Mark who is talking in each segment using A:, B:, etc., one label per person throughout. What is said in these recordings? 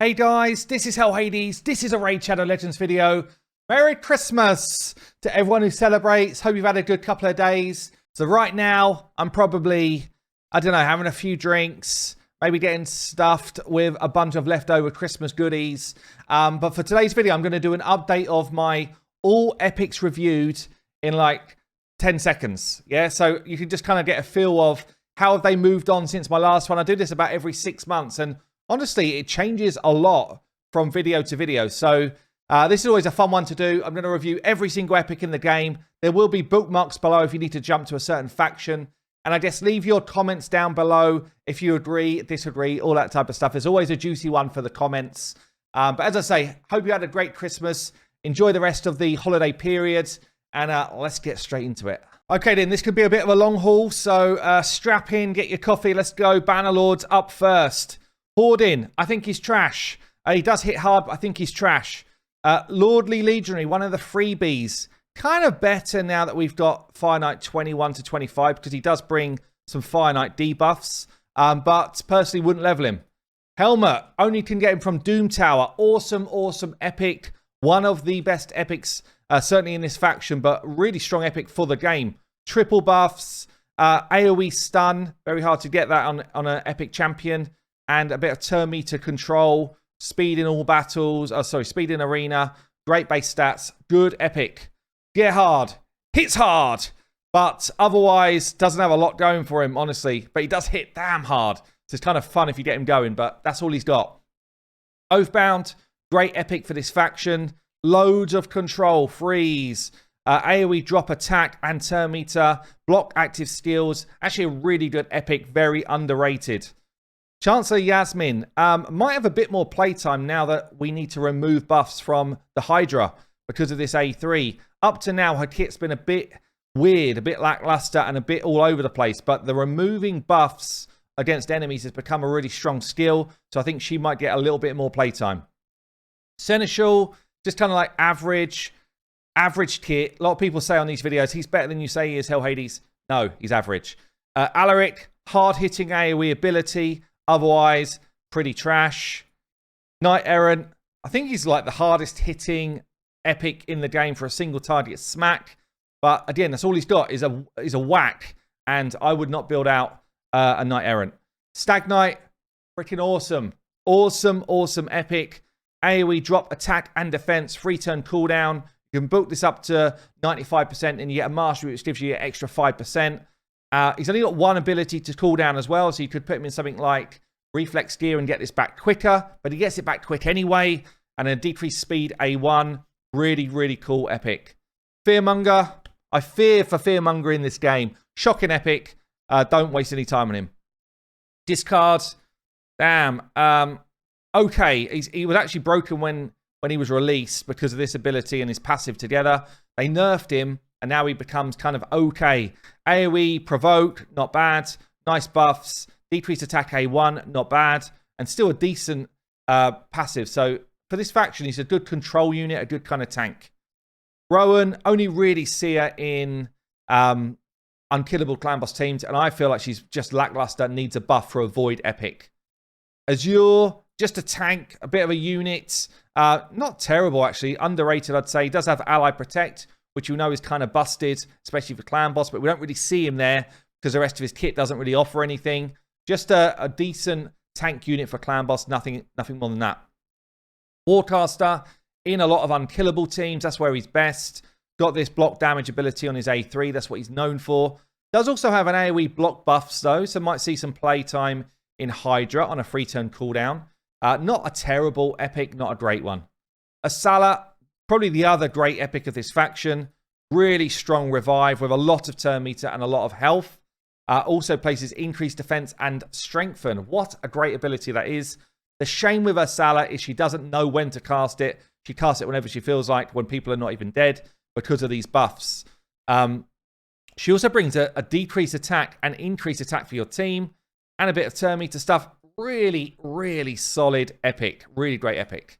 A: Hey guys, this is Hell Hades. This is a Raid Shadow Legends video. Merry Christmas to everyone who celebrates. Hope you've had a good couple of days. So right now, I'm probably, I don't know, having a few drinks, maybe getting stuffed with a bunch of leftover Christmas goodies. But for today's video, I'm going to do an update of my all epics reviewed in like 10 seconds. Yeah, so you can just kind of get a feel of how have they moved on since my last one. I do this about every 6 months, and honestly, it changes a lot from video to video. So this is always a fun one to do. I'm going to review every single epic in the game. There will be bookmarks below if you need to jump to a certain faction. And I guess leave your comments down below if you agree, disagree, all that type of stuff. There's always a juicy one for the comments. But as I say, hope you had a great Christmas. Enjoy the rest of the holiday period. And let's get straight into it. Okay, then, this could be a bit of a long haul. So strap in, get your coffee. Let's go. Bannerlords up first. Hordin, I think he's trash. He does hit hard, but I think he's trash. Lordly Legionary, one of the freebies. Kind of better now that we've got Fire Knight 21 to 25, because he does bring some Fire Knight debuffs. But personally wouldn't level him. Helmet, only can get him from Doom Tower. Awesome, awesome epic. One of the best epics, certainly in this faction, but really strong epic for the game. Triple buffs, AoE stun. Very hard to get that on an epic champion. And a bit of turn meter control, speed in all battles, speed in arena, great base stats, good epic. Get hard, hits hard, but otherwise doesn't have a lot going for him, honestly. But he does hit damn hard, so it's kind of fun if you get him going, but that's all he's got. Oathbound, great epic for this faction. Loads of control, freeze, AoE drop attack and turn meter, block active skills. Actually a really good epic, very underrated. Chancellor Yasmin might have a bit more playtime now that we need to remove buffs from the Hydra because of this A3. Up to now, her kit's been a bit weird, a bit lackluster, and a bit all over the place. But the removing buffs against enemies has become a really strong skill. So I think she might get a little bit more playtime. Seneschal, just kind of like average kit. A lot of people say on these videos, he's better than you say he is, Hell Hades. No, he's average. Alaric, hard-hitting AoE ability. Otherwise, pretty trash. Knight Errant, I think he's like the hardest hitting epic in the game for a single target smack. But again, that's all he's got is a whack. And I would not build out a Knight Errant. Stag Knight, freaking awesome. Awesome, awesome epic. AoE drop, attack and defense, free turn cooldown. You can boot this up to 95% and you get a mastery which gives you an extra 5%. He's only got one ability to cooldown as well, so you could put him in something like Reflex Gear and get this back quicker, but he gets it back quick anyway, and a decreased speed A1. Really, really cool epic. Fearmonger, I fear for Fearmonger in this game. Shocking epic. Don't waste any time on him. Discard, damn. Okay, he was actually broken when he was released because of this ability and his passive together. They nerfed him, and now he becomes kind of okay. AoE, provoke, not bad. Nice buffs. Decreased attack A1, not bad. And still a decent passive. So for this faction, he's a good control unit, a good kind of tank. Rowan, only really see her in unkillable clan boss teams. And I feel like she's just lackluster, needs a buff for a void epic. Azure, just a tank, a bit of a unit. Not terrible, actually. Underrated, I'd say. He does have ally protect, which you know is kind of busted, especially for clan boss, but we don't really see him there because the rest of his kit doesn't really offer anything. Just a decent tank unit for clan boss, nothing more than that. Warcaster, in a lot of unkillable teams, that's where he's best. Got this block damage ability on his A3, that's what he's known for. Does also have an AoE block buffs though, so might see some playtime in Hydra on a free turn cooldown. Not a terrible epic, not a great one. Asala, probably the other great epic of this faction. Really strong revive with a lot of turn meter and a lot of health. Also places increased defense and strengthen. What a great ability that is. The shame with Asala is she doesn't know when to cast it. She casts it whenever she feels like, when people are not even dead because of these buffs. She also brings a decreased attack and increased attack for your team and a bit of turn meter stuff. Really, really solid epic. Really great epic.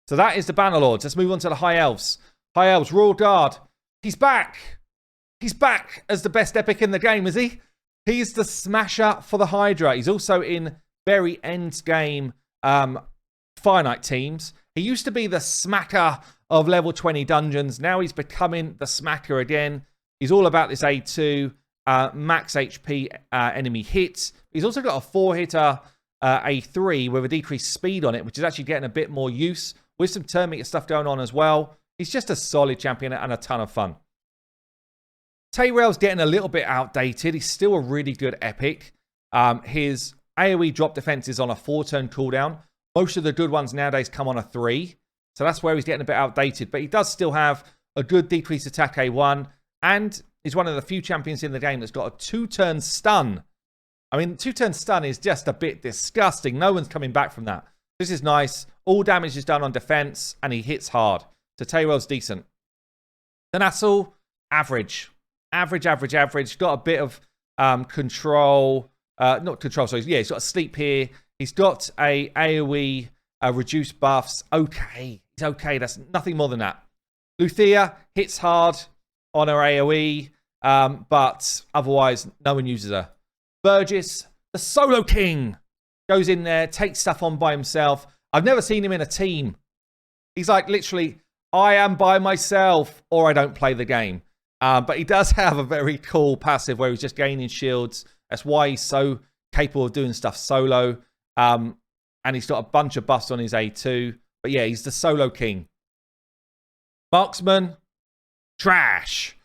A: So that is the Bannerlords. Let's move on to the High Elves. High Elves, Royal Guard. He's back. He's back as the best epic in the game, is he? He's the smasher for the Hydra. He's also in very end game finite teams. He used to be the smacker of level 20 dungeons. Now he's becoming the smacker again. He's all about this A2, max HP enemy hits. He's also got a 4-hitter A3 with a decreased speed on it, which is actually getting a bit more use with some turn meter stuff going on as well. He's just a solid champion and a ton of fun. Tayrael's getting a little bit outdated. He's still a really good epic. His AoE drop defense is on a 4-turn cooldown. Most of the good ones nowadays come on a 3. So that's where he's getting a bit outdated. But he does still have a good decreased attack A1. And he's one of the few champions in the game that's got a 2-turn stun. I mean, 2-turn stun is just a bit disgusting. No one's coming back from that. This is nice. All damage is done on defense. And he hits hard. So Tayrael's decent. Thanassel, average. Average. Got a bit of control. Not control, sorry. Yeah, he's got a sleep here. He's got a AoE reduced buffs. Okay. He's okay. That's nothing more than that. Luthea hits hard on her AoE. But otherwise, no one uses her. Burgess, the solo king, goes in there, takes stuff on by himself. I've never seen him in a team. He's like, literally, I am by myself or I don't play the game. But he does have a very cool passive where he's just gaining shields. That's why he's so capable of doing stuff solo. And he's got a bunch of buffs on his A2. But yeah, he's the solo king. Marksman, trash.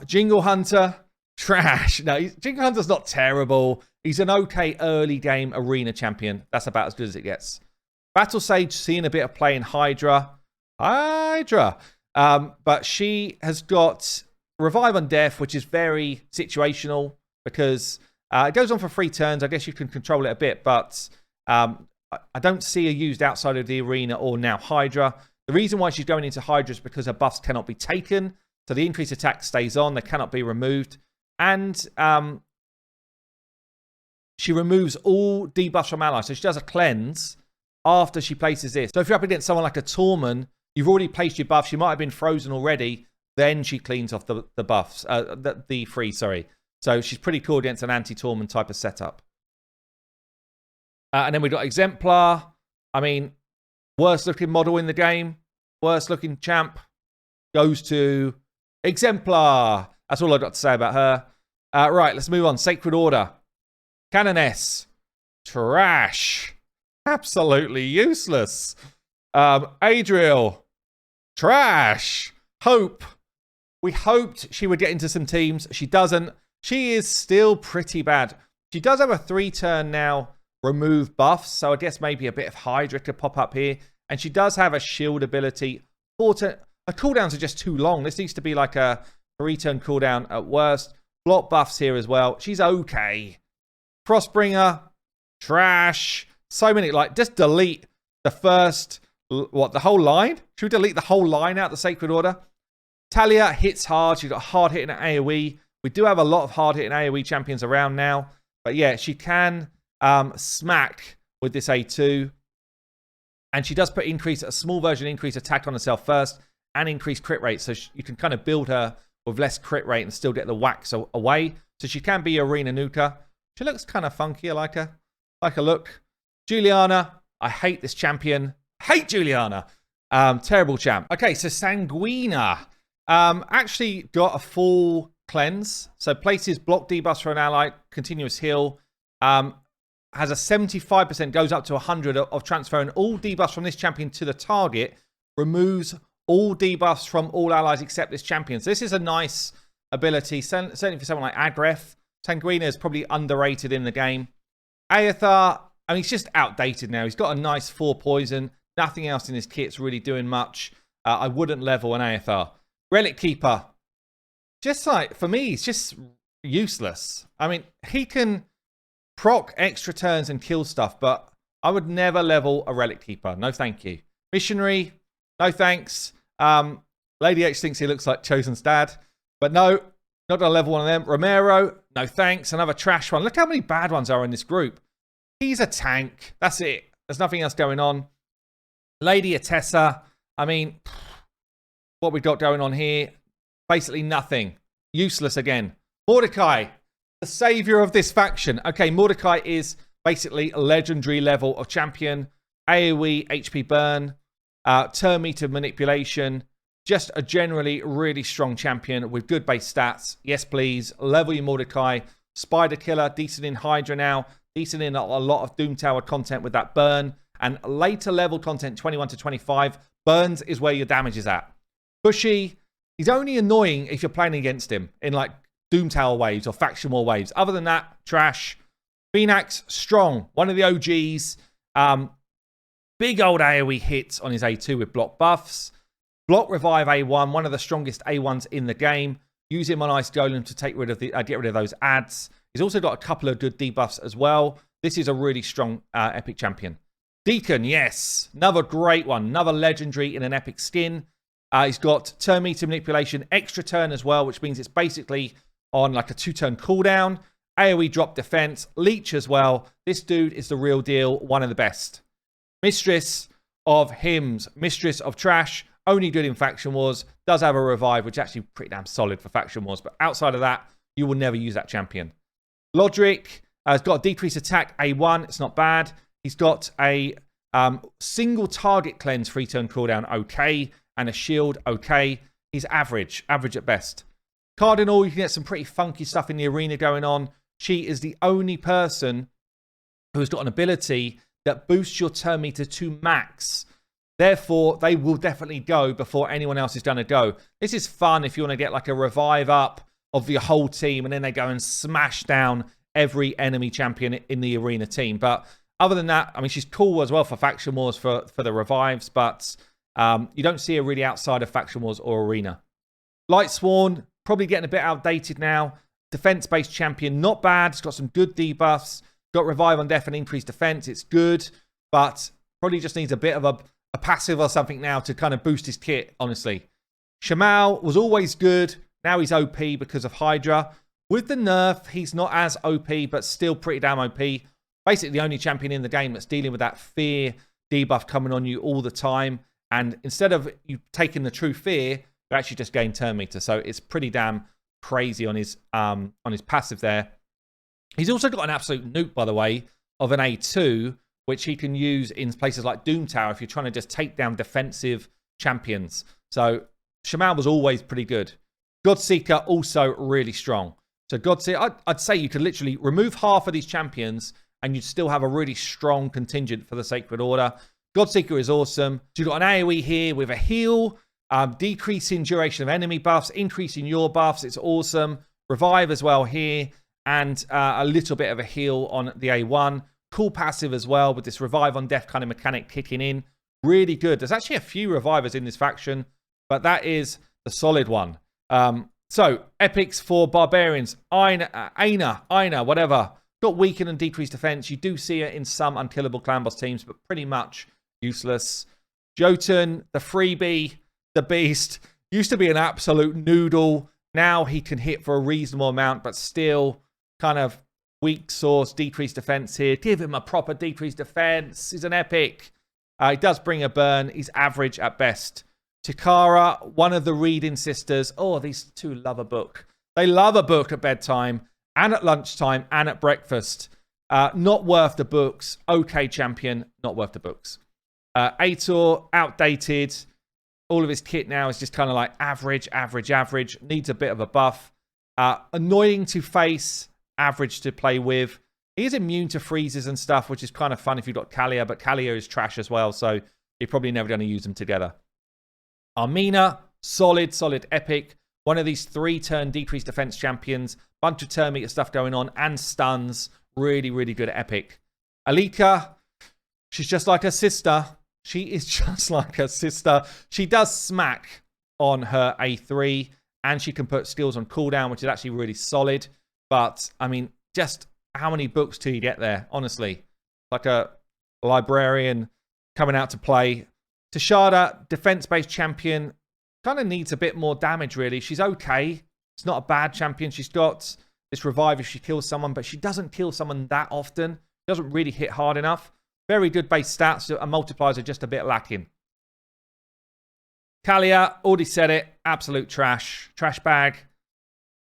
A: Jingle Hunter, trash. No, Jingle Hunter's not terrible. He's an okay early game arena champion. That's about as good as it gets. Battle Sage, seeing a bit of play in Hydra. But she has got Revive on Death, which is very situational because it goes on for 3 turns. I guess you can control it a bit, but I don't see her used outside of the arena or now Hydra. The reason why she's going into Hydra is because her buffs cannot be taken. So the increased attack stays on. They cannot be removed. And she removes all debuffs from allies. So she does a cleanse after she places this. So if you're up against someone like a Torment, you've already placed your buffs. You might have been frozen already. Then she cleans off the buffs. The freeze, sorry. So she's pretty cool against an anti-Torment type of setup. And then we've got Exemplar. I mean, worst looking model in the game. Worst looking champ goes to Exemplar. That's all I've got to say about her. Right, let's move on. Sacred Order. Canoness. Trash. Absolutely useless. Adriel. Trash. Hope. We hoped she would get into some teams. She doesn't. She is still pretty bad. She does have a 3-turn now remove buffs. So I guess maybe a bit of Hydra could pop up here. And she does have a shield ability. Her cooldowns are just too long. This needs to be like a 3-turn cooldown at worst. Block buffs here as well. She's okay. Crossbringer. Trash. So many. Like, just delete the first... What, the whole line? Should we delete the whole line out, the Sacred Order? Talia hits hard. She's got a hard hitting AoE. We do have a lot of hard hitting AoE champions around now. But yeah, she can smack with this A2. And she does put a small version increase attack on herself first and increase crit rate. So you can kind of build her with less crit rate and still get the whacks away. So she can be arena nuker. She looks kind of funky. I like her. Like her look. Juliana. I hate this champion. Hate Juliana. Terrible champ. Okay, so Sanguina actually got a full cleanse. So places block debuffs for an ally, continuous heal. Has a 75%, goes up to 100 of transferring all debuffs from this champion to the target. Removes all debuffs from all allies except this champion. So this is a nice ability, certainly for someone like Agref. Sanguina is probably underrated in the game. Aethar, I mean, he's just outdated now. He's got a nice 4 poison. Nothing else in his kit's really doing much. I wouldn't level an Aethar. Relic Keeper. Just like, for me, he's just useless. I mean, he can proc extra turns and kill stuff, but I would never level a Relic Keeper. No, thank you. Missionary. No, thanks. Lady H thinks he looks like Chosen's dad. But no, not going to level one of them. Romero. No, thanks. Another trash one. Look how many bad ones are in this group. He's a tank. That's it. There's nothing else going on. Lady Atessa, I mean, what we've got going on here, basically nothing. Useless again. Mordecai, the savior of this faction. Okay, Mordecai is basically a legendary level of champion. AoE, HP burn, turn meter manipulation. Just a generally really strong champion with good base stats. Yes, please. Level your Mordecai. Spider Killer, decent in Hydra now. Decent in a lot of Doom Tower content with that burn. And later level content, 21 to 25. Burns is where your damage is at. Bushy, he's only annoying if you're playing against him in like Doom Tower waves or Faction War waves. Other than that, trash. Phoenix, strong. One of the OGs. Big old AoE hits on his A2 with block buffs. Block Revive A1, one of the strongest A1s in the game. Use him on Ice Golem to take rid of get rid of those ads. He's also got a couple of good debuffs as well. This is a really strong epic champion. Deacon, yes. Another great one. Another legendary in an epic skin. He's got turn meter manipulation, extra turn as well, which means it's basically on like a 2-turn cooldown. AoE drop defense, leech as well. This dude is the real deal, one of the best. Mistress of Hymns, Mistress of Trash, only good in Faction Wars, does have a revive, which is actually pretty damn solid for Faction Wars, but outside of that, you will never use that champion. Lodric has got a decreased attack, A1, it's not bad. He's got a single target cleanse, 3-turn cooldown, okay, and a shield, okay. He's average at best. Cardinal, you can get some pretty funky stuff in the arena going on. She is the only person who's got an ability that boosts your turn meter to max. Therefore, they will definitely go before anyone else is going to go. This is fun if you want to get like a revive up of your whole team and then they go and smash down every enemy champion in the arena team. But other than that, I mean, she's cool as well for Faction Wars for the revives, but you don't see her really outside of Faction Wars or arena. Lightsworn, probably getting a bit outdated now. Defense-based champion, not bad. It's got some good debuffs. Got revive on death and increased defense. It's good, but probably just needs a bit of a passive or something now to kind of boost his kit, honestly. Shamal was always good. Now he's OP because of Hydra. With the nerf, he's not as OP, but still pretty damn OP. Basically the only champion in the game that's dealing with that fear debuff coming on you all the time. And instead of you taking the true fear, you actually just gain turn meter. So it's pretty damn crazy on his passive there. He's also got an absolute nuke, by the way, of an A2, which he can use in places like Doom Tower if you're trying to just take down defensive champions. So Shamal was always pretty good. Godseeker also really strong. So Godseeker, I'd say you could literally remove half of these champions and you'd still have a really strong contingent for the Sacred Order. Godseeker is awesome. So you've got an AoE here with a heal, decreasing duration of enemy buffs, increasing your buffs. It's awesome. Revive as well here, and a little bit of a heal on the A1. Cool passive as well with this revive on death kind of mechanic kicking in. Really good. There's actually a few revivers in this faction, but that is the solid one. So, epics for Barbarians. Aina, whatever. Got weakened and decreased defense. You do see it in some unkillable clan boss teams, but pretty much useless. Jotun, the freebie, the beast. Used to be an absolute noodle. Now he can hit for a reasonable amount, but still kind of weak source, decreased defense here. Give him a proper decreased defense. He's an epic. He does bring a burn. He's average at best. Takara, one of the reading sisters. Oh, these two love a book. They love a book at bedtime and at lunchtime and at breakfast. Not worth the books. Okay, champion. Not worth the books. Aitor, outdated. All of his kit now is just kind of like average. Needs a bit of a buff. Annoying to face. Average to play with. He is immune to freezes and stuff, which is kind of fun if you've got Kalia, but Kalia is trash as well, so you're probably never going to use them together. Armina, solid epic. One of these 3-turn decreased defense champions. Bunch of turn meter stuff going on and stuns. Really good epic. Alika, she's just like her sister. She is just like her sister. She does smack on her A3 and she can put skills on cooldown, which is actually really solid. But, I mean, just how many books do you get there, honestly? Like a librarian coming out to play. Tashada, defense-based champion, kind of needs a bit more damage, really. She's okay. It's not a bad champion. She's got this revive if she kills someone, but she doesn't kill someone that often. She doesn't really hit hard enough. Very good base stats, and multipliers are just a bit lacking. Kalia, already said it. Absolute trash. Trash bag.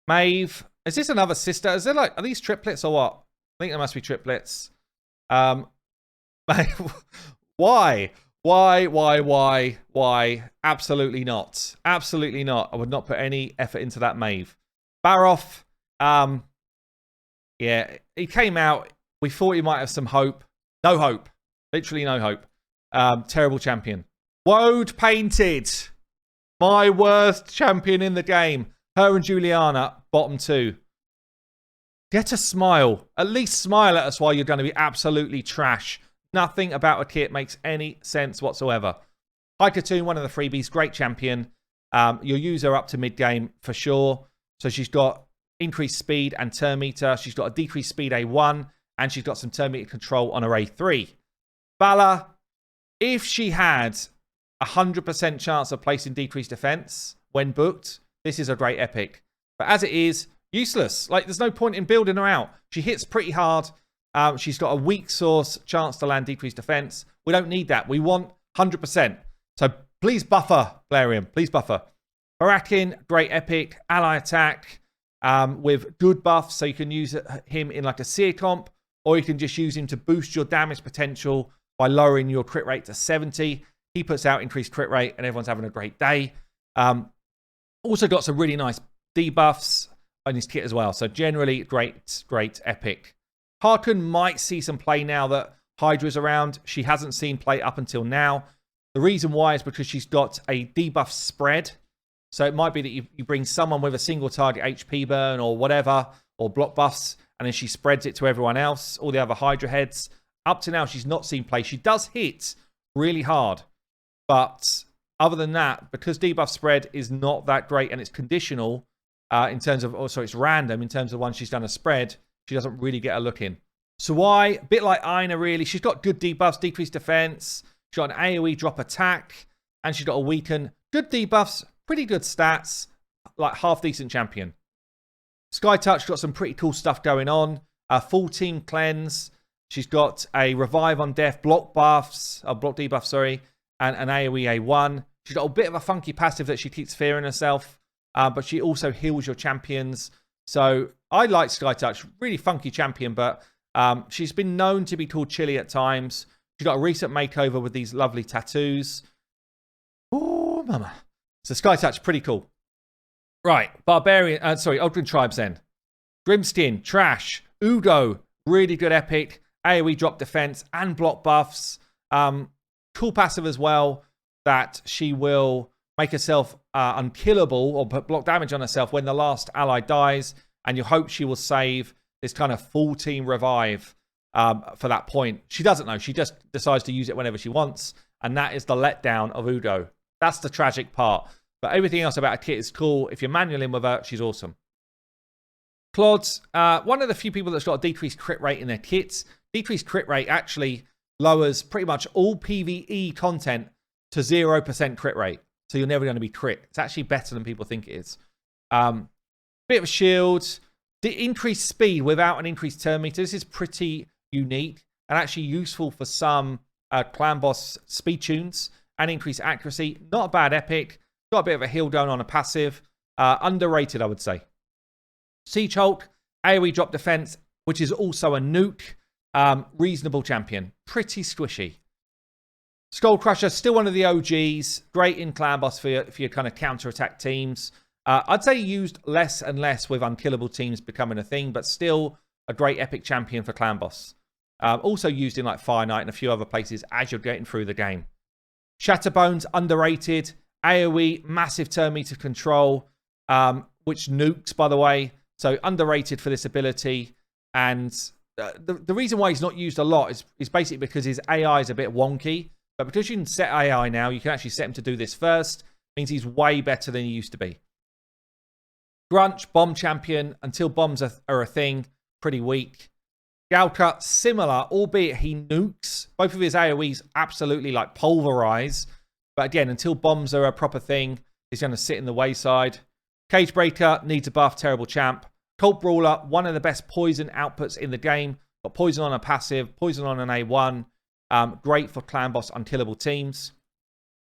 A: Maeve. Is this another sister? Is there are these triplets or what? I think there must be triplets. Why? Why? Absolutely not. Absolutely not. I would not put any effort into that Maeve. Baroff, yeah, he came out. We thought he might have some hope. No hope. Literally no hope. Terrible champion. Woad Painted. My worst champion in the game. Her and Juliana, bottom 2. Get a smile. At least smile at us while you're going to be absolutely trash. Nothing about a kit makes any sense whatsoever. Haikatoon, one of the freebies, great champion. You'll use her up to mid-game for sure. So she's got increased speed and turn meter. She's got a decreased speed A1, and she's got some turn meter control on her A3. Bala, if she had 100% chance of placing decreased defense when booked, this is a great epic. But as it is, useless. Like, there's no point in building her out. She hits pretty hard. She's got a weak source chance to land decreased defense. We don't need that. We want 100%. So please buffer, Valerian. Please buffer. Barakin, great epic. Ally attack with good buffs. So you can use him in like a seer comp, or you can just use him to boost your damage potential by lowering your crit rate to 70. He puts out increased crit rate, and everyone's having a great day. Also got some really nice debuffs on his kit as well. So generally, great epic. Harkon might see some play now that Hydra's around. She hasn't seen play up until now. The reason why is because she's got a debuff spread. So it might be that you bring someone with a single target HP burn or whatever, or block buffs, and then she spreads it to everyone else, all the other Hydra heads. Up to now, she's not seen play. She does hit really hard. But other than that, because debuff spread is not that great and it's conditional in terms of, also it's random in terms of once she's done a spread, she doesn't really get a look in. Sawai, a bit like Aina really. She's got good debuffs, decreased defense. She's got an AoE drop attack, and she's got a weaken. Good debuffs, pretty good stats, like half decent champion. Skytouch got some pretty cool stuff going on. Full team cleanse. She's got a revive on death, block buffs, block debuff, sorry, and an AoE A1. She's got a bit of a funky passive that she keeps fearing herself, but she also heals your champions. So I like Skytouch, really funky champion, but she's been known to be called chilly at times. She's got a recent makeover with these lovely tattoos. Oh, mama. So Skytouch, pretty cool. Right, Ogryn Tribes then. Grimskin, trash. Udo, really good epic. AoE drop defense and block buffs. Cool passive as well, that she will make herself unkillable or put block damage on herself when the last ally dies, and you hope she will save this kind of full team revive for that point. She doesn't know. She just decides to use it whenever she wants, and that is the letdown of Udo. That's the tragic part. But everything else about a kit is cool. If you're manualing with her, she's awesome. Clods, one of the few people that's got a decreased crit rate in their kits. Decreased crit rate actually lowers pretty much all PvE content to 0% crit rate. So you're never going to be crit. It's actually better than people think it is. Bit of a shield. The increased speed without an increased turn meter. This is pretty unique and actually useful for some clan boss speed tunes and increased accuracy. Not a bad epic. Got a bit of a heal down on a passive. Underrated, I would say. Siege Hulk, AoE drop defense, which is also a nuke. Reasonable champion. Pretty squishy. Skull Crusher, still one of the OGs. Great in clan boss for your kind of counter-attack teams. I'd say used less and less with unkillable teams becoming a thing, but still a great epic champion for clan boss. Also used in like Fire Knight and a few other places as you're getting through the game. Shatterbones, underrated. AoE, massive turn meter control, which nukes, by the way. So underrated for this ability. And the reason why he's not used a lot is basically because his AI is a bit wonky. But because you can set AI now, you can actually set him to do this first. Means he's way better than he used to be. Grunch, bomb champion. Until bombs are a thing, pretty weak. Galka, similar, albeit he nukes. Both of his AoEs absolutely like pulverize. But again, until bombs are a proper thing, he's going to sit in the wayside. Cagebreaker, needs a buff, terrible champ. Cult Brawler, one of the best poison outputs in the game. Got poison on a passive, poison on an A1. Great for clan boss unkillable teams.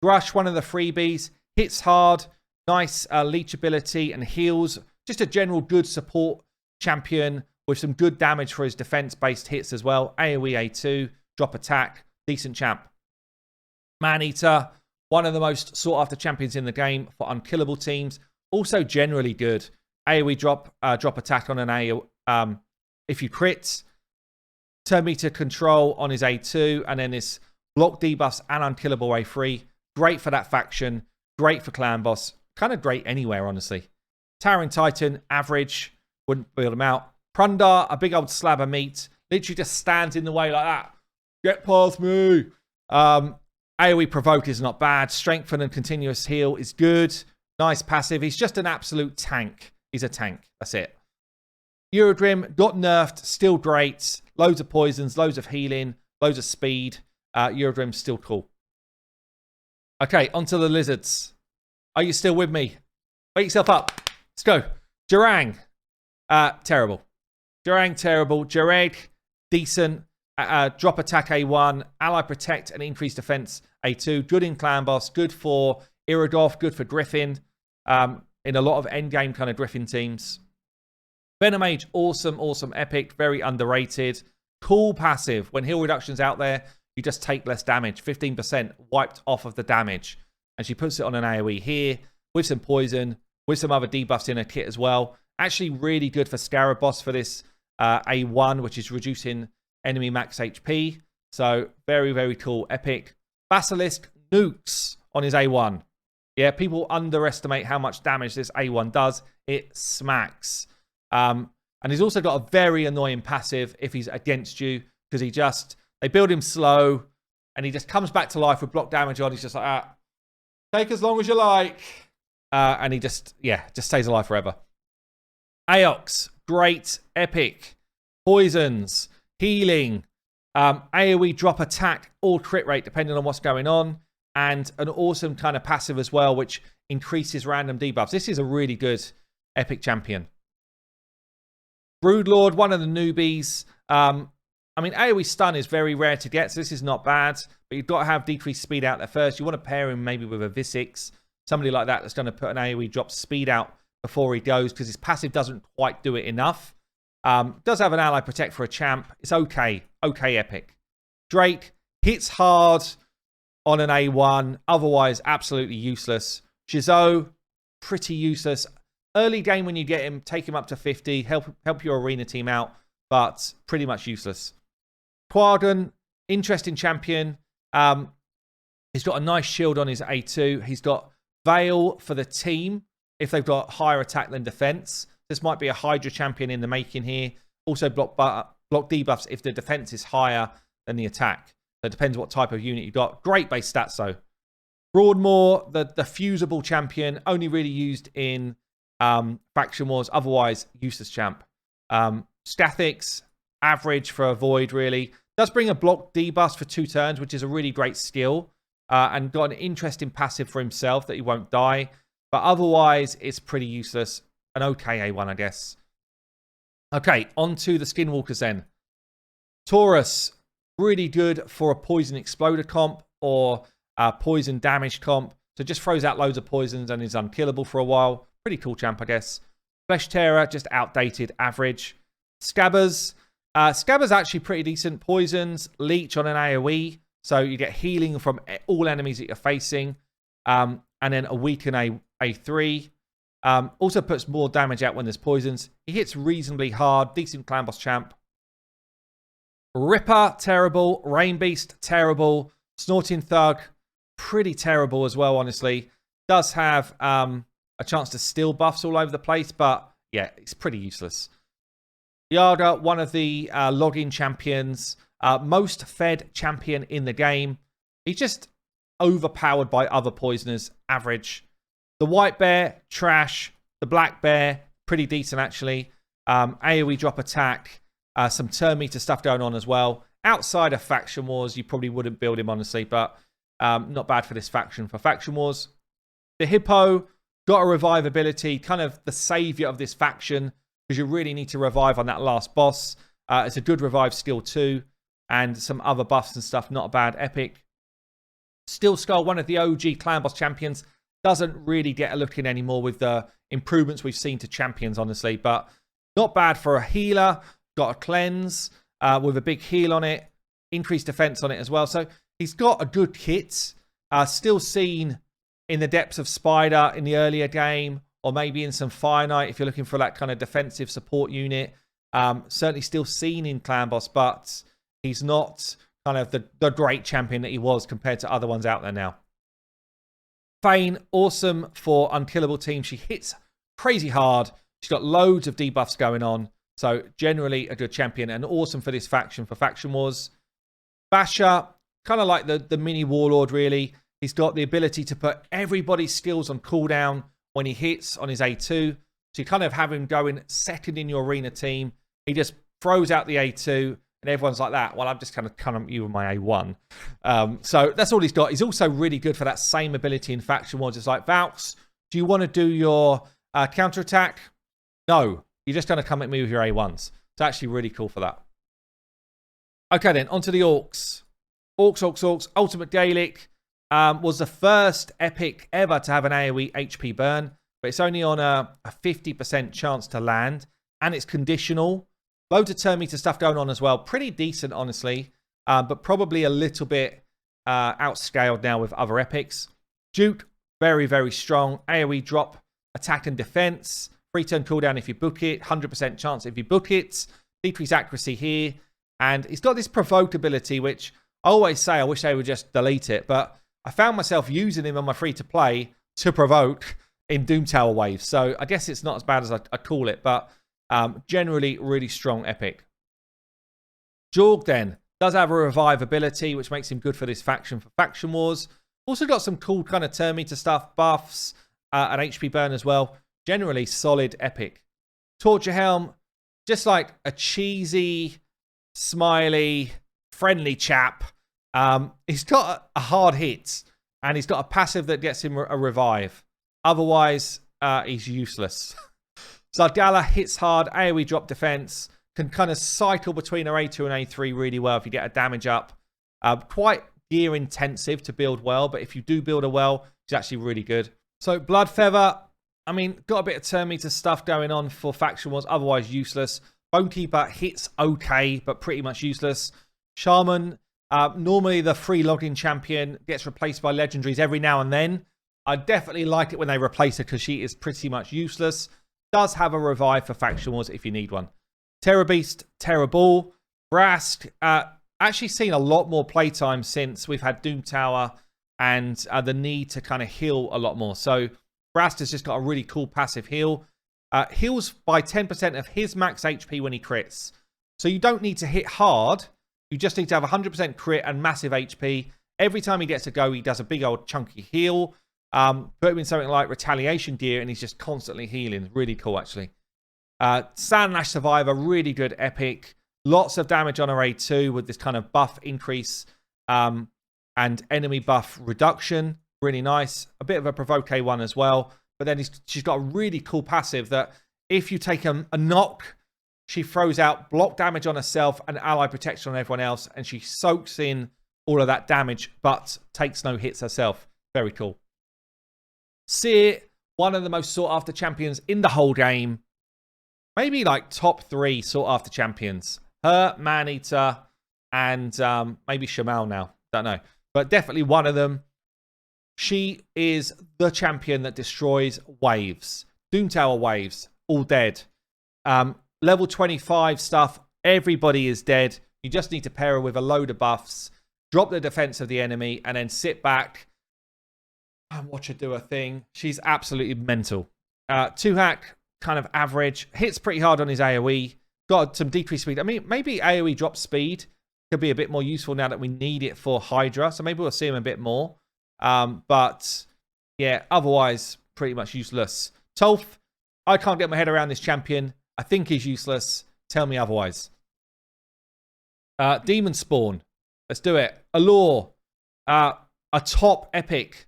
A: Grush, one of the freebies. Hits hard, nice leech ability and heals. Just a general good support champion with some good damage for his defense-based hits as well. AoE A2, drop attack, decent champ. Man-Eater, one of the most sought-after champions in the game for unkillable teams. Also generally good. AoE drop attack on an A if you crit. Turn meter control on his A2. And then this block debuffs and unkillable A3. Great for that faction. Great for clan boss. Kind of great anywhere, honestly. Towering Titan, average. Wouldn't build him out. Prundar, a big old slab of meat. Literally just stands in the way like that. Get past me. AoE provoke is not bad. Strengthen and continuous heal is good. Nice passive. He's just an absolute tank. He's a tank. That's it. Ogryn got nerfed. Still great. Loads of poisons. Loads of healing. Loads of speed. Ogryn's still cool. Okay, onto the lizards. Are you still with me? Wake yourself up. Let's go. Jarang. Terrible. Jarang, terrible. Jareg, decent. Drop attack A1. Ally protect and increase defense A2. Good in clan boss. Good for Iridoff. Good for Griffin. In a lot of endgame kind of Griffin teams. Venomage, awesome, awesome, epic. Very underrated. Cool passive. When heal reduction's out there, you just take less damage. 15% wiped off of the damage. And she puts it on an AoE here with some poison, with some other debuffs in her kit as well. Actually really good for Scarab Boss for this A1, which is reducing enemy max HP. So very, very cool. Epic. Basilisk nukes on his A1. Yeah, people underestimate how much damage this A1 does. It smacks. And he's also got a very annoying passive if he's against you, because they build him slow and he just comes back to life with block damage on. He's just like, take as long as you like. And he just stays alive forever. Aox, great, epic. Poisons, healing, AoE drop attack or crit rate, depending on what's going on. And an awesome kind of passive as well, which increases random debuffs. This is a really good epic champion. Broodlord, one of the newbies. I mean, AoE stun is very rare to get, so this is not bad. But you've got to have decreased speed out there first. You want to pair him maybe with a Visix. Somebody like that that's going to put an AoE drop speed out before he goes, because his passive doesn't quite do it enough. Does have an ally protect for a champ. It's okay. Okay, epic. Drake hits hard on an A1. Otherwise, absolutely useless. Shizo, pretty useless. Early game when you get him, take him up to 50. Help your arena team out. But pretty much useless. Quagan, interesting champion. He's got a nice shield on his A2. He's got Veil for the team if they've got higher attack than defense. This might be a Hydra champion in the making here. Also block debuffs if the defense is higher than the attack. So it depends what type of unit you've got. Great base stats though. Broadmoor, the fusible champion, only really used in faction wars. Otherwise, useless champ. Scathix, average for a void really. Does bring a block debuff for 2 turns, which is a really great skill. And got an interesting passive for himself that he won't die. But otherwise, it's pretty useless. An okay A1, I guess. Okay, on to the Skinwalkers then. Taurus, really good for a poison exploder comp or a poison damage comp. So just throws out loads of poisons and is unkillable for a while. Pretty cool champ, I guess. Flesh Terror, just outdated, average. Scabbers. Scabbers actually pretty decent. Poisons, leech on an AoE. So you get healing from all enemies that you're facing. And then a weaken A3. Also puts more damage out when there's poisons. He hits reasonably hard. Decent clan boss champ. Ripper, terrible. Rain Beast, terrible. Snorting Thug, pretty terrible as well, honestly. Does have a chance to steal buffs all over the place, but yeah, it's pretty useless. Yaga, one of the login champions. Most fed champion in the game. He's just overpowered by other poisoners. Average. The white bear, trash. The black bear, pretty decent actually. AoE drop attack. Some turn meter stuff going on as well. Outside of faction wars, you probably wouldn't build him honestly, but not bad for this faction. For faction wars, the hippo got a revive ability, kind of the savior of this faction, because you really need to revive on that last boss. It's a good revive skill too, and some other buffs and stuff. Not a bad epic. Steel Skull, one of the OG clan boss champions, doesn't really get a look in anymore with the improvements we've seen to champions, honestly, but not bad for a healer. Got a cleanse with a big heal on it, increased defense on it as well. So he's got a good kit. Still seen in the depths of Spider in the earlier game, or maybe in some Fire Knight if you're looking for that kind of defensive support unit. Certainly still seen in Clan Boss, but he's not kind of the great champion that he was compared to other ones out there now. Fane, awesome for unkillable teams. She hits crazy hard. She's got loads of debuffs going on. So generally a good champion and awesome for this faction, for Faction Wars. Basher, kind of like the mini Warlord really. He's got the ability to put everybody's skills on cooldown when he hits on his A2. So you kind of have him going second in your arena team. He just throws out the A2 and everyone's like that. Well, I'm just kind of you with my A1. So that's all he's got. He's also really good for that same ability in Faction Wars. It's like, Valks, do you want to do your counterattack? No, you're just going to come at me with your A1s. It's actually really cool for that. Okay then, onto the Orcs. Orcs. Ultimate Gaelic was the first epic ever to have an AoE HP burn, but it's only on a 50% chance to land, and it's conditional. Loads of turn meter stuff going on as well. Pretty decent, honestly, but probably a little bit outscaled now with other epics. Duke, very, very strong. AoE drop, attack and defense. Free turn cooldown if you book it. 100% chance if you book it. Decrease accuracy here. And he's got this provoke ability, which I always say I wish they would just delete it. But I found myself using him on my free-to-play to provoke in Doom Tower waves. So I guess it's not as bad as I call it. But generally, really strong epic. Jorg then does have a revive ability, which makes him good for this faction, for Faction Wars. Also got some cool kind of turn meter stuff, buffs, and HP burn as well. Generally solid epic. Torture Helm, just like a cheesy, smiley, friendly chap. He's got a hard hit, and he's got a passive that gets him a revive. Otherwise, he's useless. Zardala hits hard, AoE drop defense, can kind of cycle between her A2 and A3 really well if you get a damage up. Quite gear intensive to build well, but if you do build her well, she's actually really good. So Bloodfeather, I mean, got a bit of turn meter stuff going on for Faction Wars, otherwise useless. Bonekeeper hits okay, but pretty much useless. Shaman, normally the free login champion, gets replaced by legendaries every now and then. I definitely like it when they replace her because she is pretty much useless. Does have a revive for Faction Wars if you need one. Terror Beast, Terror Ball, Brask. Actually seen a lot more playtime since we've had Doom Tower and the need to kind of heal a lot more. So Brask has just got a really cool passive heal. Heals by 10% of his max HP when he crits. So you don't need to hit hard. You just need to have 100% crit and massive HP. Every time he gets a go, he does a big old chunky heal. Put him in something like Retaliation gear, and he's just constantly healing. Really cool, actually. Sandlash Survivor, really good epic. Lots of damage on her A2 with this kind of buff increase and enemy buff reduction. Really nice. A bit of a provoke A1 as well. But then she's got a really cool passive that if you take a knock, she throws out block damage on herself and ally protection on everyone else. And she soaks in all of that damage, but takes no hits herself. Very cool. Seer, one of the most sought after champions in the whole game. Maybe like top 3 sought after champions. Her, Maneater, and maybe Shamal now. Don't know. But definitely one of them. She is the champion that destroys waves. Doom Tower waves. All dead. Level 25 stuff. Everybody is dead. You just need to pair her with a load of buffs. Drop the defense of the enemy. And then sit back and watch her do her thing. She's absolutely mental. 2-hack, kind of average. Hits pretty hard on his AoE. Got some decreased speed. I mean, maybe AoE drop speed could be a bit more useful now that we need it for Hydra. So maybe we'll see him a bit more. But yeah, otherwise pretty much useless. Tolf, I can't get my head around this champion. I think he's useless. Tell me otherwise. Demonspawn. Let's do it. Allure. A top epic.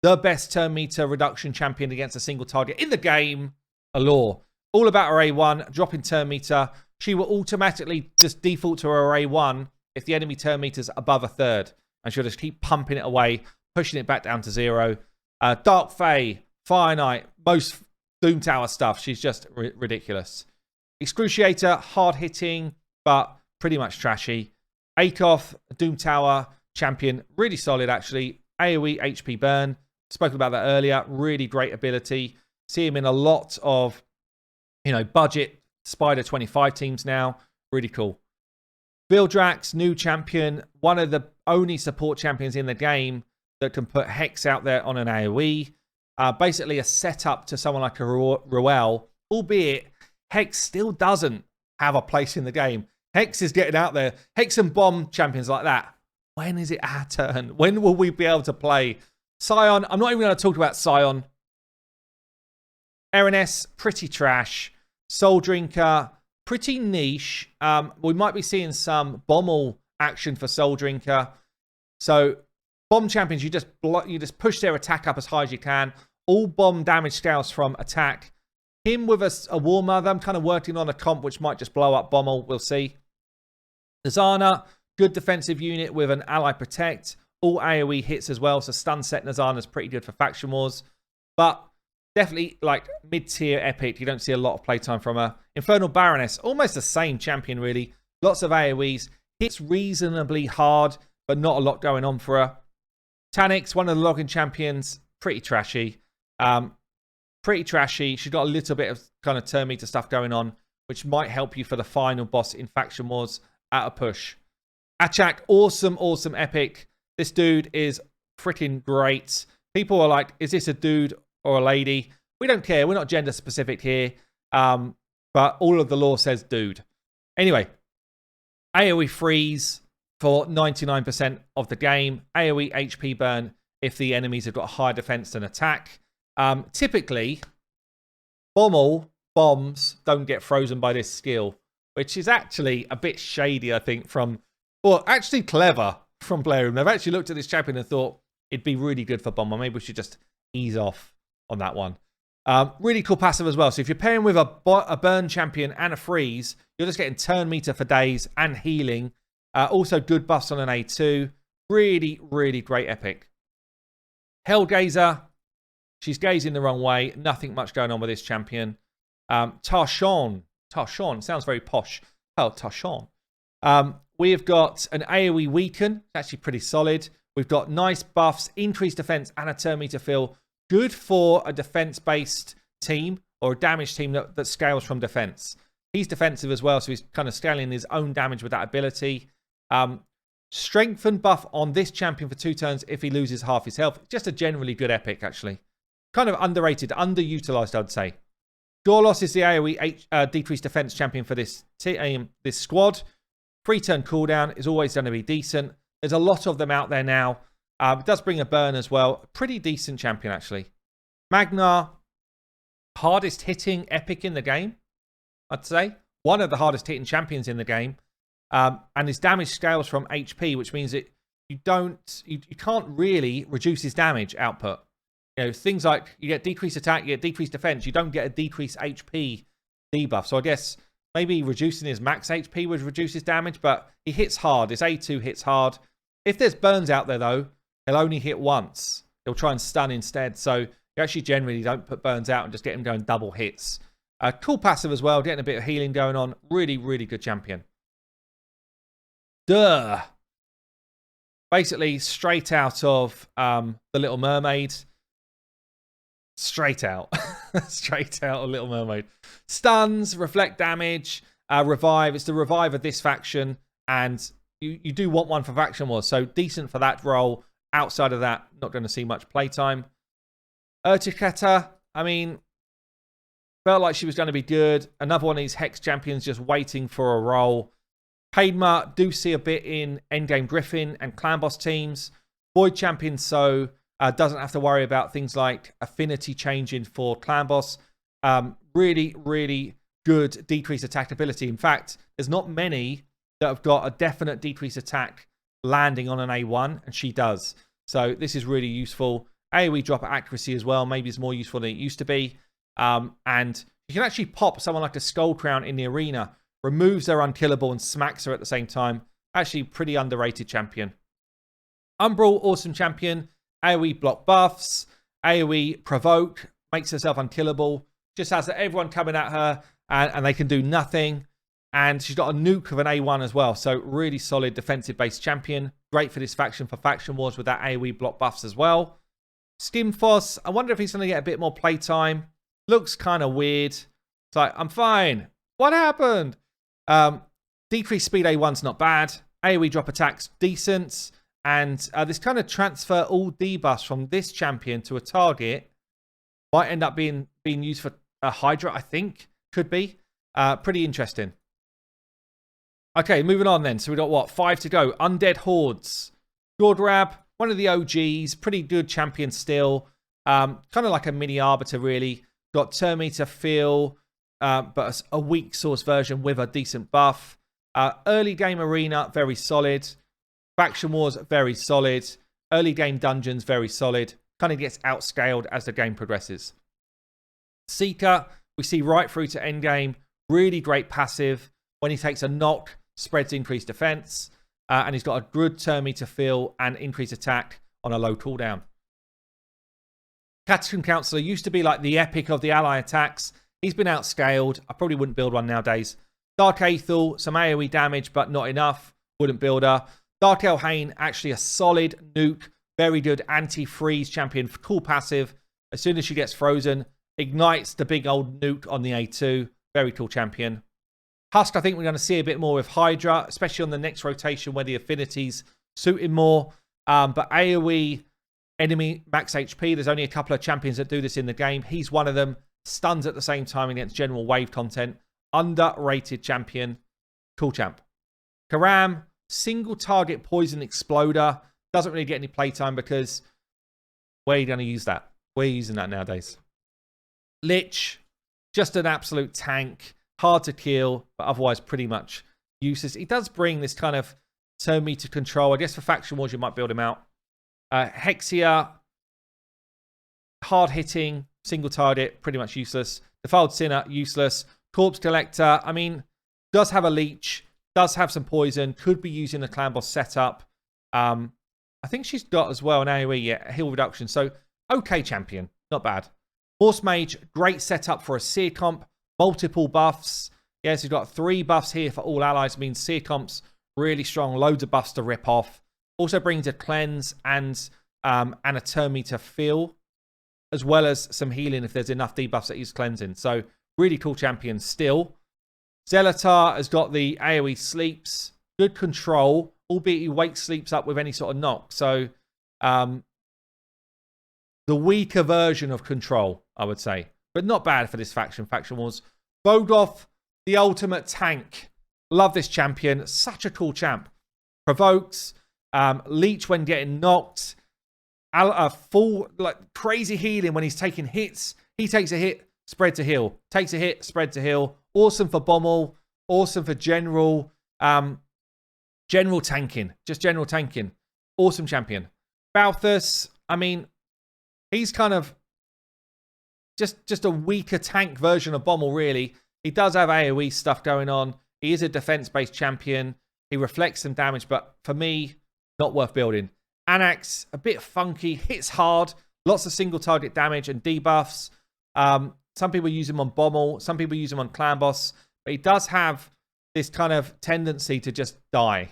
A: The best turn meter reduction champion against a single target in the game. Allure. All about her A1. Dropping turn meter. She will automatically just default to her A1 if the enemy turn meter's above a third. And she'll just keep pumping it away, pushing it back down to 0. Dark Fae, Fire Knight, most Doom Tower stuff. She's just ridiculous. Excruciator, hard-hitting, but pretty much trashy. Akoth, Doom Tower champion, really solid, actually. AoE HP burn. Spoke about that earlier. Really great ability. See him in a lot of, you know, budget Spider 25 teams now. Really cool. Vildrax, new champion. One of the only support champions in the game that can put Hex out there on an AoE. Basically a setup to someone like a Ruel, albeit Hex still doesn't have a place in the game. Hex is getting out there. Hex and Bomb champions like that. When is it our turn? When will we be able to play? Scion, I'm not even going to talk about Scion. Eriness, pretty trash. Soul Drinker, pretty niche. We might be seeing some Bommel action for Soul Drinker. So, Bomb champions, you just push their attack up as high as you can. All bomb damage scales from attack. Him with a War Mother. I'm kind of working on a comp which might just blow up Bommel. We'll see. Nazana, good defensive unit with an ally protect. All AoE hits as well. So stun set Nazana is pretty good for faction wars. But definitely like mid-tier epic. You don't see a lot of playtime from her. Infernal Baroness, almost the same champion really. Lots of AoEs. Hits reasonably hard, but not a lot going on for her. Tanix, one of the login champions. Pretty trashy. Pretty trashy. She's got a little bit of kind of turn meter stuff going on, which might help you for the final boss in Faction Wars at a push. Achak, awesome, awesome epic. This dude is freaking great. People are like, is this a dude or a lady? We don't care. We're not gender specific here. But all of the lore says dude. Anyway, AoE freeze for 99% of the game. AoE HP burn if the enemies have got higher defense than attack. Typically, bombs don't get frozen by this skill, which is actually a bit shady, I think, well, actually clever from Playroom. They've actually looked at this champion and thought it'd be really good for Bomber. Maybe we should just ease off on that one. Really cool passive as well. So if you're pairing with a burn champion and a freeze, you're just getting turn meter for days and healing. Also good buffs on an A2. Really, really great epic. Hellgazer. She's gazing the wrong way. Nothing much going on with this champion. Tarshon. Tarshon. Sounds very posh. Oh, Tarshon. We've got an AoE weaken. It's actually pretty solid. We've got nice buffs, increased defense, and a turn meter fill. Good for a defense-based team or a damage team that scales from defense. He's defensive as well, so he's kind of scaling his own damage with that ability. Strengthen buff on this champion for 2 turns if he loses half his health. Just a generally good epic, actually. Kind of underrated, underutilized, I'd say. Dorlos is the AoE decreased defense champion for this squad. 3-turn cooldown is always going to be decent. There's a lot of them out there now. It does bring a burn as well. Pretty decent champion, actually. Magnar, hardest hitting epic in the game, I'd say. One of the hardest hitting champions in the game. And his damage scales from HP, which means that you can't really reduce his damage output. You know, things like you get decreased attack, you get decreased defense. You don't get a decreased HP debuff. So I guess maybe reducing his max HP would reduce his damage, but he hits hard. His A2 hits hard. If there's burns out there, though, he'll only hit once. He'll try and stun instead. So you actually generally don't put burns out and just get him going double hits. Cool passive as well, getting a bit of healing going on. Really, really good champion. Duh. Basically, straight out of The Little Mermaid. Straight out. Straight out of Little Mermaid. Stuns, reflect damage, revive. It's the revive of this faction. And you do want one for Faction Wars. So decent for that role. Outside of that, not going to see much playtime. Urtiketa, I mean, felt like she was going to be good. Another one of these Hex champions just waiting for a role. Haidma, do see a bit in Endgame Griffin and Clan Boss teams. Void champion, so doesn't have to worry about things like affinity changing for Clan Boss. Really, really good decreased attack ability. In fact, there's not many that have got a definite decreased attack landing on an A1, and she does. So this is really useful. AoE drop accuracy as well. Maybe it's more useful than it used to be. And you can actually pop someone like a Skull Crown in the arena, removes her unkillable and smacks her at the same time. Actually, pretty underrated champion. Umbral, awesome champion. AoE block buffs. AoE provoke, makes herself unkillable. Just has everyone coming at her and they can do nothing. And she's got a nuke of an A1 as well. So really solid defensive-based champion. Great for this faction, for Faction Wars with that AoE block buffs as well. Skimfoss, I wonder if he's going to get a bit more playtime. Looks kind of weird. It's like, I'm fine. What happened? Decreased speed A1's not bad. AoE drop attacks, decent. And this kind of transfer all debuffs from this champion to a target might end up being used for a Hydra, I think. Could be. Pretty interesting. Okay, moving on then. So we've got, what, 5 to go. Undead Hordes. Gordrab, one of the OGs. Pretty good champion still. Kind of like a mini Arbiter, really. Got Turn Meter Feel, but a weak source version with a decent buff. Early game arena, very solid. Faction Wars, very solid. Early game dungeons, very solid. Kind of gets outscaled as the game progresses. Seeker, we see right through to endgame. Really great passive. When he takes a knock, spreads increased defense. And he's got a good turn meter feel and increased attack on a low cooldown. Catacomb Counselor used to be like the epic of the ally attacks. He's been outscaled. I probably wouldn't build one nowadays. Dark Aethel, some AoE damage, but not enough. Wouldn't build her. Dark Elhain, actually a solid nuke. Very good anti-freeze champion. Cool passive. As soon as she gets frozen, ignites the big old nuke on the A2. Very cool champion. Husk, I think we're going to see a bit more with Hydra, especially on the next rotation where the affinities suit him more. But AoE, enemy, max HP. There's only a couple of champions that do this in the game. He's one of them. Stuns at the same time against general wave content. Underrated champion. Cool champ. Karam, single target poison exploder. Doesn't really get any playtime because where are you going to use that? We're using that nowadays. Lich, just an absolute tank. Hard to kill, but otherwise pretty much useless. He does bring this kind of turn meter control. I guess for Faction Wars, you might build him out. Hexia, hard hitting, single target, pretty much useless. Defiled Sinner, useless. Corpse Collector, I mean, does have a leech, does have some poison, could be using the clan boss setup. I think she's got as well an AoE, yeah, heal reduction. So, okay champion, not bad. Horse Mage, great setup for a Seer comp. Multiple buffs. Yes, we've got 3 buffs here for all allies. Means Seer comp's really strong. Loads of buffs to rip off. Also brings a cleanse and a turn meter feel, as well as some healing if there's enough debuffs that he's cleansing. So really cool champion still. Zelatar has got the AoE sleeps. Good control, albeit he wakes sleeps up with any sort of knock. So the weaker version of control, I would say. But not bad for this faction. Faction Wars. Bogoth, the ultimate tank. Love this champion. Such a cool champ. Provokes. Leech when getting knocked. Full, like, crazy healing when he's taking hits. He takes a hit, spread to heal. Takes a hit, spread to heal. Awesome for Bommel. Awesome for general. General tanking. Just general tanking. Awesome champion. Balthus, I mean, he's kind of just a weaker tank version of Bommel, really. He does have AoE stuff going on. He is a defense-based champion. He reflects some damage, but for me, not worth building. Anax, a bit funky, hits hard, lots of single target damage and debuffs. Some people use him on Bommel, some people use him on Clan Boss, but he does have this kind of tendency to just die.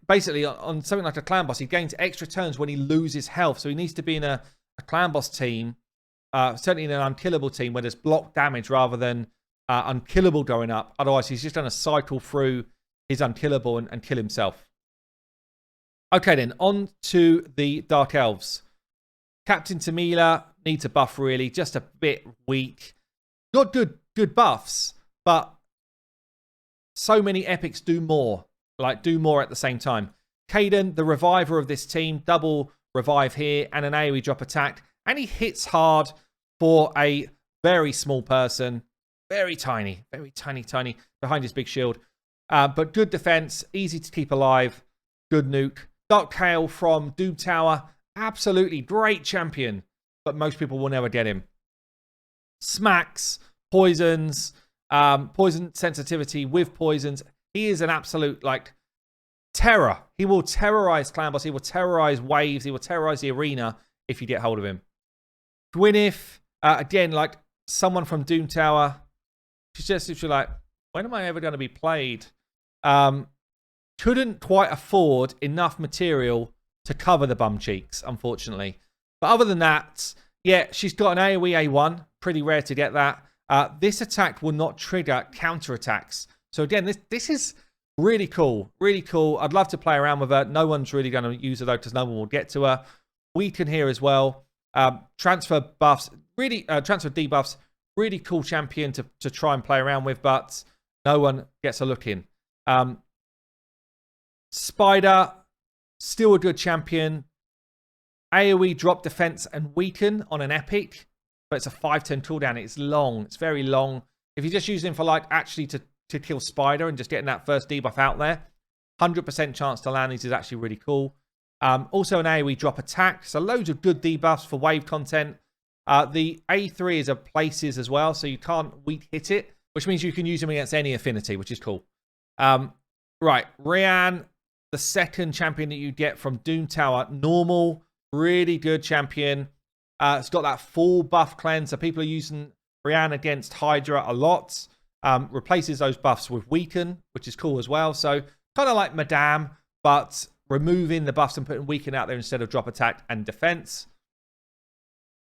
A: Basically, on something like a Clan Boss, he gains extra turns when he loses health, so he needs to be in a Clan Boss team. Certainly in an unkillable team where there's block damage rather than unkillable going up. Otherwise, he's just going to cycle through his unkillable and kill himself. Okay, then. On to the Dark Elves. Captain Tamila needs a buff, really. Just a bit weak. Got good buffs, but so many epics do more. Like, do more at the same time. Caden, the reviver of this team. Double revive here and an AoE drop attack. And he hits hard for a very small person. Very tiny behind his big shield. But good defense, easy to keep alive. Good nuke. Dark Kale from Doom Tower. Absolutely great champion. But most people will never get him. Smacks, poisons, poison sensitivity with poisons. He is an absolute, like, terror. He will terrorize Clan Boss. He will terrorize waves. He will terrorize the arena if you get hold of him. Gwyneth, again, like someone from Doom Tower. She's just literally like, when am I ever going to be played? couldn't quite afford enough material to cover the bum cheeks, unfortunately. But other than that, yeah, she's got an AoE A1. Pretty rare to get that. This attack will not trigger counterattacks. So again, this is really cool. Really cool. I'd love to play around with her. No one's really going to use her, though, because no one will get to her. Weaken here as well. Transfer buffs. Really, transfer debuffs. Really cool champion to try and play around with, but no one gets a look in. Spider, still a good champion. AoE drop defense and weaken on an epic, but it's a 5-turn cooldown. It's long. It's very long. If you're just using for like actually to kill Spider and just getting that first debuff out there, 100% chance to land these is actually really cool. Also an AoE drop attack. So loads of good debuffs for wave content. The A3 is a places as well, so you can't weak hit it, which means you can use them against any affinity, which is cool. Right, Rian, the second champion that you get from Doom Tower, normal, really good champion. It's got that full buff cleanse, so people are using Rian against Hydra a lot. Replaces those buffs with weaken, which is cool as well. So kind of like Madame, but removing the buffs and putting weaken out there instead of drop attack and defense.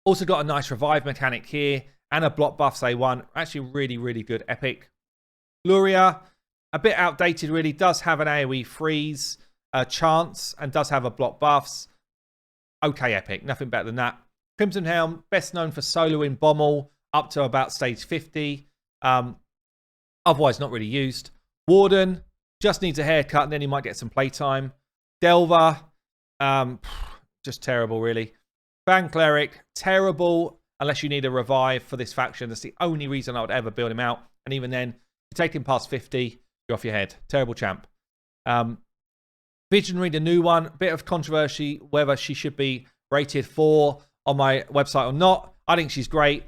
A: Also got a nice revive mechanic here and a block buffs A1. Actually really, really good epic. Luria, a bit outdated really, does have an AoE freeze chance and does have a block buffs. Okay epic, nothing better than that. Crimson Helm, best known for soloing Bommel up to about stage 50. Otherwise not really used. Warden, just needs a haircut and then he might get some playtime. Delver, just terrible really. Fan Cleric, terrible unless you need a revive for this faction. That's the only reason I would ever build him out. And even then, you take him past 50, you're off your head. Terrible champ. Visionary, the new one. Bit of controversy whether she should be rated 4 on my website or not. I think she's great.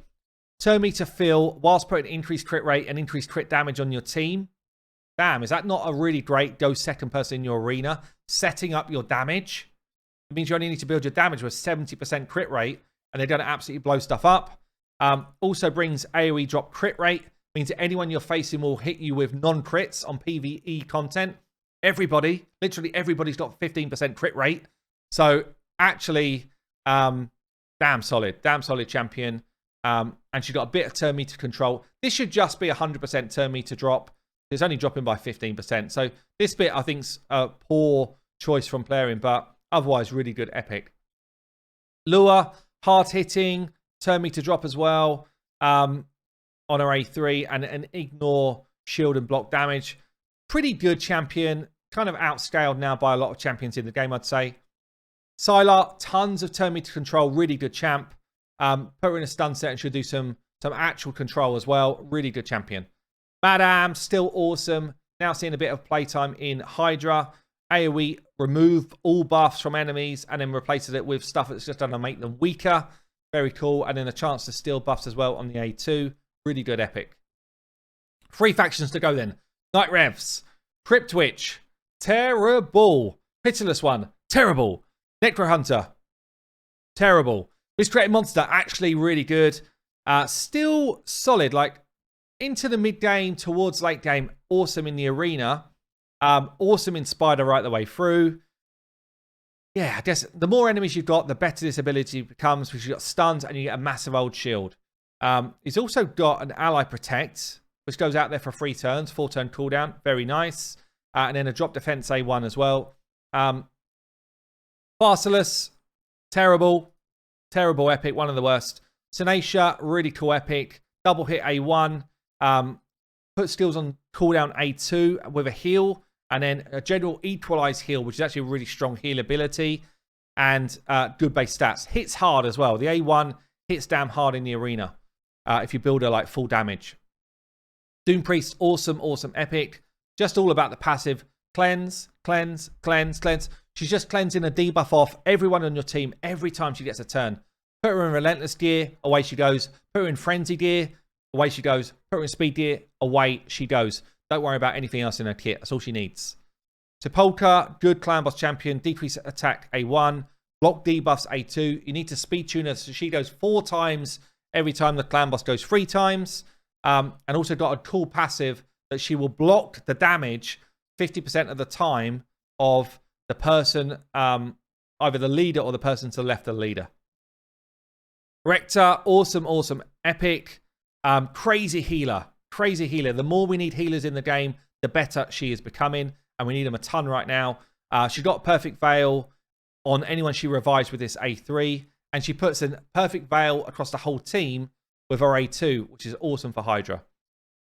A: Turn me to fill whilst putting increased crit rate and increased crit damage on your team. Damn, is that not a really great go second person in your arena? Setting up your damage. It means you only need to build your damage with 70% crit rate, and they're going to absolutely blow stuff up. Also brings AoE drop crit rate. Means that anyone you're facing will hit you with non-crits on PvE content. Everybody, literally everybody's got 15% crit rate. So actually, damn solid champion. And she's got a bit of turn meter control. This should just be 100% turn meter drop. It's only dropping by 15%. So this bit I think's a poor choice from playing, but otherwise really good epic. Lure, hard hitting, turn meter drop as well. On her A3 and ignore shield and block damage. Pretty good champion. Kind of outscaled now by a lot of champions in the game, I'd say. Sylar, tons of turn meter control. Really good champ. Put her in a stun set and she'll do some actual control as well. Really good champion. Madame, still awesome. Now seeing a bit of playtime in Hydra. AoE, remove all buffs from enemies and then replaces it with stuff that's just going to make them weaker. Very cool. And then a chance to steal buffs as well on the A2. Really good epic. 3 factions to go then. Night Revs. Crypt Witch. Terrible. Pitiless One. Terrible. Necro Hunter. Terrible. Miscreated Monster. Actually really good. Still solid. Like into the mid game towards late game. Awesome in the arena. Awesome in Spider right the way through. Yeah, I guess the more enemies you've got, the better this ability becomes because you've got stuns and you get a massive old shield. He's also got an Ally Protect, which goes out there for 3 turns, 4-turn cooldown. Very nice. And then a drop defense A1 as well. Barcelus, terrible. Terrible epic, one of the worst. Senacia, really cool epic. Double hit A1. Put skills on cooldown A2 with a heal. And then a general equalize heal, which is actually a really strong heal ability. And good base stats. Hits hard as well. The A1 hits damn hard in the arena. If you build her like full damage. Doom Priest, awesome epic. Just all about the passive. Cleanse. She's just cleansing a debuff off everyone on your team every time she gets a turn. Put her in Relentless gear, away she goes. Put her in Frenzy gear, away she goes. Put her in Speed gear, away she goes. Don't worry about anything else in her kit. That's all she needs. Sepulchre, good clan boss champion. Decrease attack A1. Block debuffs A2. You need to speed tune her so she goes 4 times every time the clan boss goes 3 times. And also got a cool passive that she will block the damage 50% of the time of the person, either the leader or the person to the left of the leader. Rector, awesome, awesome. Epic. Crazy healer. Crazy healer. The more we need healers in the game, the better she is becoming. And we need them a ton right now. She got Perfect Veil on anyone she revives with this A3. And she puts a Perfect Veil across the whole team with her A2, which is awesome for Hydra.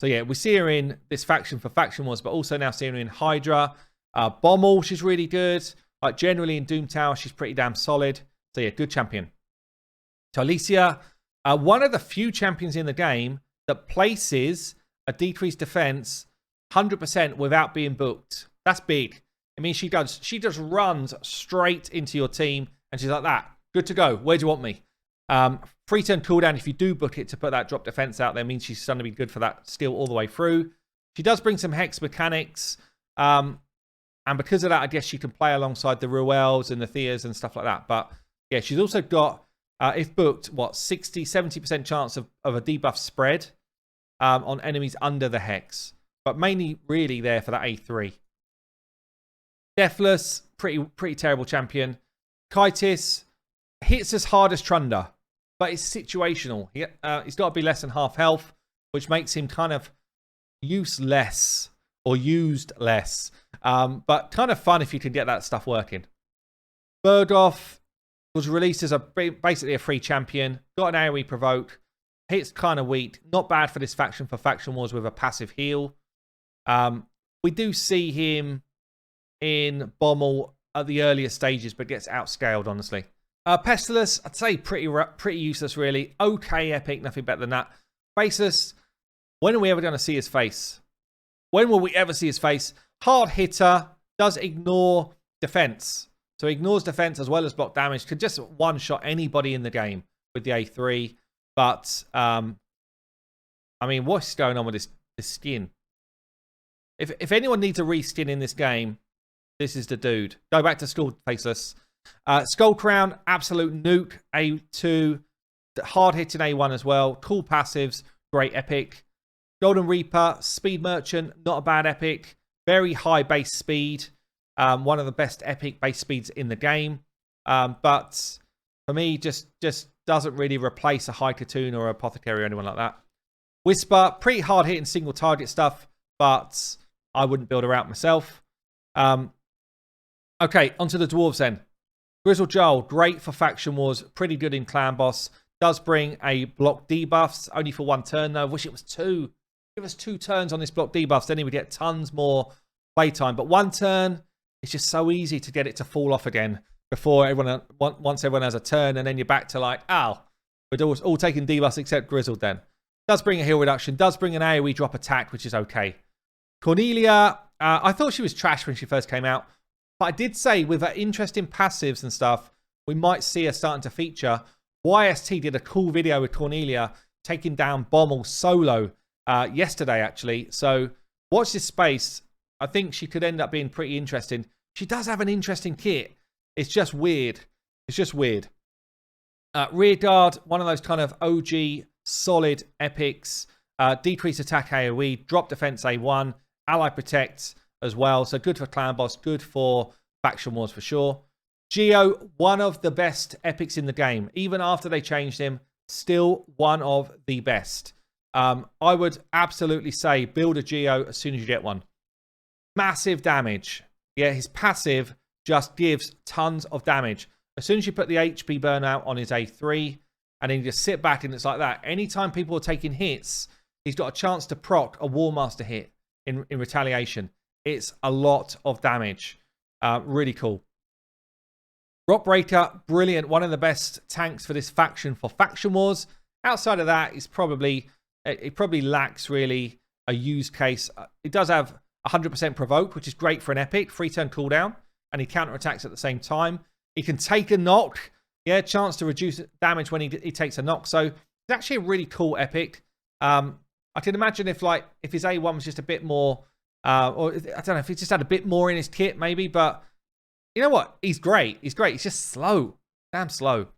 A: So yeah, we see her in this faction for Faction Wars, but also now seeing her in Hydra. Bommel, she's really good. Like generally in Doom Tower, she's pretty damn solid. So yeah, good champion. Talicia, one of the few champions in the game that places a decreased defense 100% without being booked. That's big. I mean, she just runs straight into your team and she's like that. Good to go. Where do you want me? Free turn cooldown, if you do book it to put that drop defense out there, means she's going to be good for that steal all the way through. She does bring some hex mechanics. And because of that, I guess she can play alongside the Ruels and the Theas and stuff like that. But yeah, she's also got, if booked, what, 60-70% chance of a debuff spread on enemies under the hex. But mainly really there for that A3. Deathless, pretty terrible champion. Kytis hits as hard as Trunder, but it's situational. He's got to be less than half health, which makes him kind of useless or used less. But kind of fun if you can get that stuff working. Bergdorf was released as basically a free champion. Got an AoE provoke. Hits kind of weak. Not bad for this faction for Faction Wars with a passive heal. We do see him in Bommel at the earlier stages, but gets outscaled, honestly. Pestilus, I'd say pretty useless, really. Okay, epic, nothing better than that. Faceless, when are we ever going to see his face? When will we ever see his face? Hard hitter, does ignore defense. So ignores defense as well as block damage. Could just one-shot anybody in the game with the A3. But, I mean, what's going on with this skin? If anyone needs a reskin in this game, this is the dude. Go back to school, Faceless. Skull Crown, absolute nuke. A2, hard hitting A1 as well. Cool passives, great epic. Golden Reaper, Speed Merchant, not a bad epic. Very high base speed. One of the best epic base speeds in the game. But for me, just doesn't really replace a High Katoon or Apothecary or anyone like that. Whisper, pretty hard hitting single target stuff, but I wouldn't build her out myself. Okay, onto the Dwarves then. Grizzle Joel, great for Faction Wars, pretty good in Clan Boss. Does bring a block debuffs, only for one turn though. Wish it was 2. Give us 2 turns on this block debuffs, then he would get tons more playtime. But 1 turn, it's just so easy to get it to fall off again before once everyone has a turn, and then you're back to like, oh, we're all taking debuffs except Grizzled then. Does bring a heal reduction, does bring an AoE drop attack, which is okay. Cornelia, I thought she was trash when she first came out. But I did say with her interesting passives and stuff, we might see her starting to feature. YST did a cool video with Cornelia taking down Bommel solo yesterday, actually. So watch this space. I think she could end up being pretty interesting. She does have an interesting kit. It's just weird. It's just weird. Rearguard, one of those kind of OG solid epics. Decrease attack AoE, drop defense A1, ally protect as well. So good for Clan Boss, good for Faction Wars for sure. Geo, one of the best epics in the game. Even after they changed him, still one of the best. I would absolutely say build a Geo as soon as you get one. Massive damage. Yeah, his passive just gives tons of damage. As soon as you put the HP burnout on his A3, and then you just sit back and it's like that. Anytime people are taking hits, he's got a chance to proc a War Master hit in retaliation. It's a lot of damage. Really cool. Rockbreaker, brilliant. One of the best tanks for this faction for Faction Wars. Outside of that, it probably lacks really a use case. It does have 100% provoke, which is great for an epic. 3 turn cooldown, and he counterattacks at the same time. He can take a knock. Yeah, chance to reduce damage when he takes a knock. So it's actually a really cool epic. I can imagine if his A1 was just a bit more, or I don't know if he just had a bit more in his kit maybe, but you know what? He's great. He's great. He's just slow. Damn slow.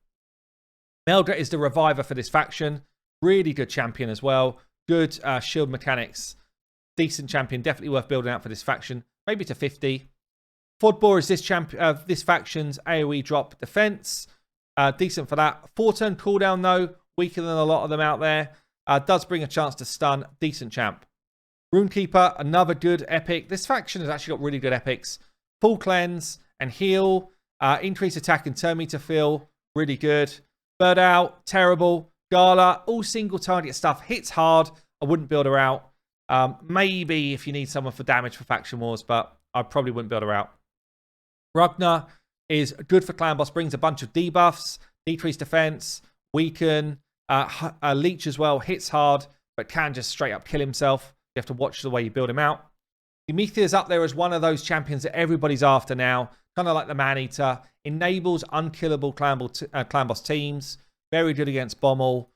A: Meldra is the reviver for this faction. Really good champion as well. Good shield mechanics. Decent champion. Definitely worth building out for this faction. maybe to 50. Fodboar is this faction's AoE drop defense. Decent for that. 4-turn cooldown, though. Weaker than a lot of them out there. Does bring a chance to stun. Decent champ. Runekeeper, another good epic. This faction has actually got really good epics. Full cleanse and heal. Increase attack and turn meter fill. Really good. Bird out. Terrible. Gala. All single target stuff. Hits hard. I wouldn't build her out. Maybe if you need someone for damage for faction wars, but I probably wouldn't build her out. Ragnar is good for clan boss. Brings a bunch of debuffs. Decreased defense. Weaken. Leech as well. Hits hard, but can just straight up kill himself. You have to watch the way you build him out. Demetheus up there as one of those champions that everybody's after now. Kind of like the Man-Eater. Enables unkillable clan boss teams. Very good against Bommel.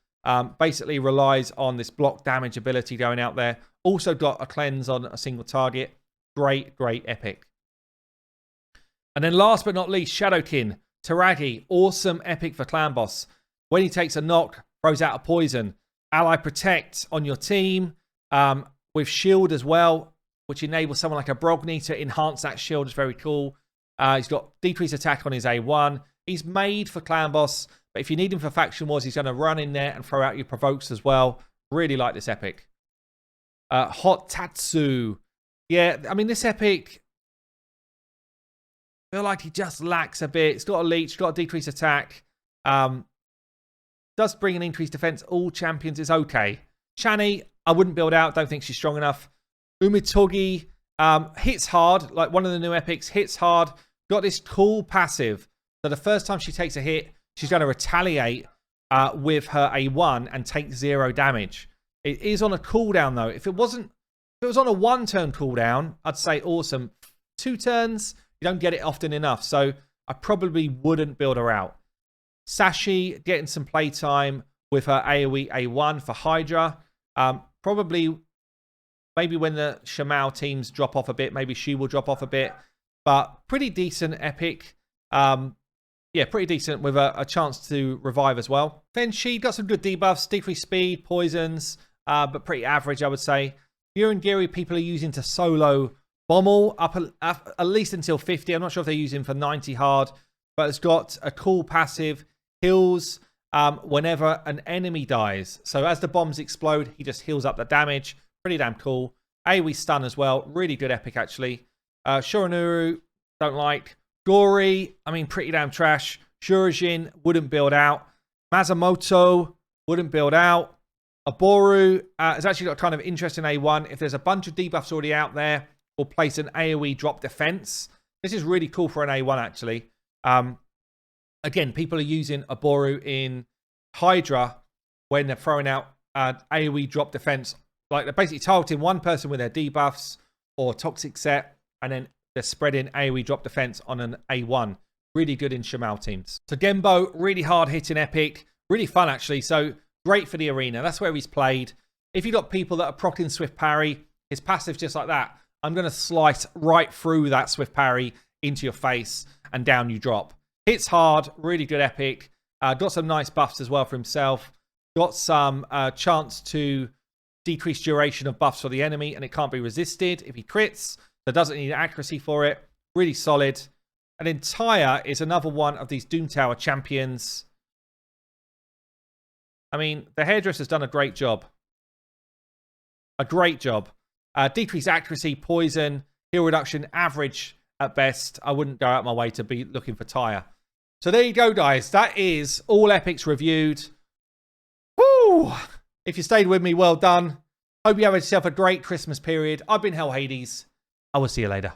A: Basically relies on this block damage ability going out there. Also got a cleanse on a single target. Great, great epic. And then last but not least, Shadowkin. Taragi. Awesome epic for clan boss. When he takes a knock, throws out a poison. Ally protect on your team. With shield as well, which enables someone like a Brogni to enhance that shield. It's very cool. He's got decreased attack on his A1. He's made for clan boss, but if you need him for faction wars, he's going to run in there and throw out your provokes as well. Really like this epic. Hot Tatsu. Yeah, I mean, this epic, I feel like he just lacks a bit. It's got a leech, got a decreased attack. Does bring an increased defense. All champions is okay. Shani, I wouldn't build out. Don't think she's strong enough. Umitogi hits hard. Like one of the new epics. Hits hard. Got this cool passive. So the first time she takes a hit, she's going to retaliate with her A1 and take 0 damage. It is on a cooldown, though. If it was on a 1-turn cooldown, I'd say awesome. 2 turns, you don't get it often enough. So I probably wouldn't build her out. Sashi getting some playtime with her AoE A1 for Hydra. Probably, maybe when the Shamal teams drop off a bit, maybe she will drop off a bit. But pretty decent epic. Yeah, pretty decent with a chance to revive as well. Then she got some good debuffs, decreased speed, poisons, but pretty average, I would say. Urangiri people are using to solo Bommel up at least until 50. I'm not sure if they're using for 90 hard, but it's got a cool passive, heals whenever an enemy dies. So as the bombs explode, he just heals up the damage. Pretty damn cool. AoE stun as well. Really good epic, actually. Shorinuru, don't like. Gori, I mean, pretty damn trash. Shurajin, wouldn't build out. Masamoto, wouldn't build out. Aboru has actually got kind of interesting A1. If there's a bunch of debuffs already out there, or place an AoE drop defense. This is really cool for an A1, actually. Again, people are using Aboru in Hydra when they're throwing out AoE drop defense. Like they're basically targeting one person with their debuffs or toxic set, and then they're spreading AoE drop defense on an A1. Really good in Shamal teams. So Genbo, really hard hitting epic. Really fun, actually. So great for the arena. That's where he's played. If you've got people that are proccing Swift Parry, his passive's just like that. I'm going to slice right through that Swift Parry into your face, and down you drop. Hits hard, really good epic. Got some nice buffs as well for himself. Got some chance to decrease duration of buffs for the enemy, and it can't be resisted if he crits. So doesn't need accuracy for it. Really solid. And then Tyre is another one of these Doom Tower champions. I mean, the Hairdresser's done a great job. A great job. Decreased accuracy, poison, heal reduction, average at best. I wouldn't go out my way to be looking for Tyre. So there you go, guys. That is all epics reviewed. Woo! If you stayed with me, well done. Hope you have yourself a great Christmas period. I've been Hell Hades. I will see you later.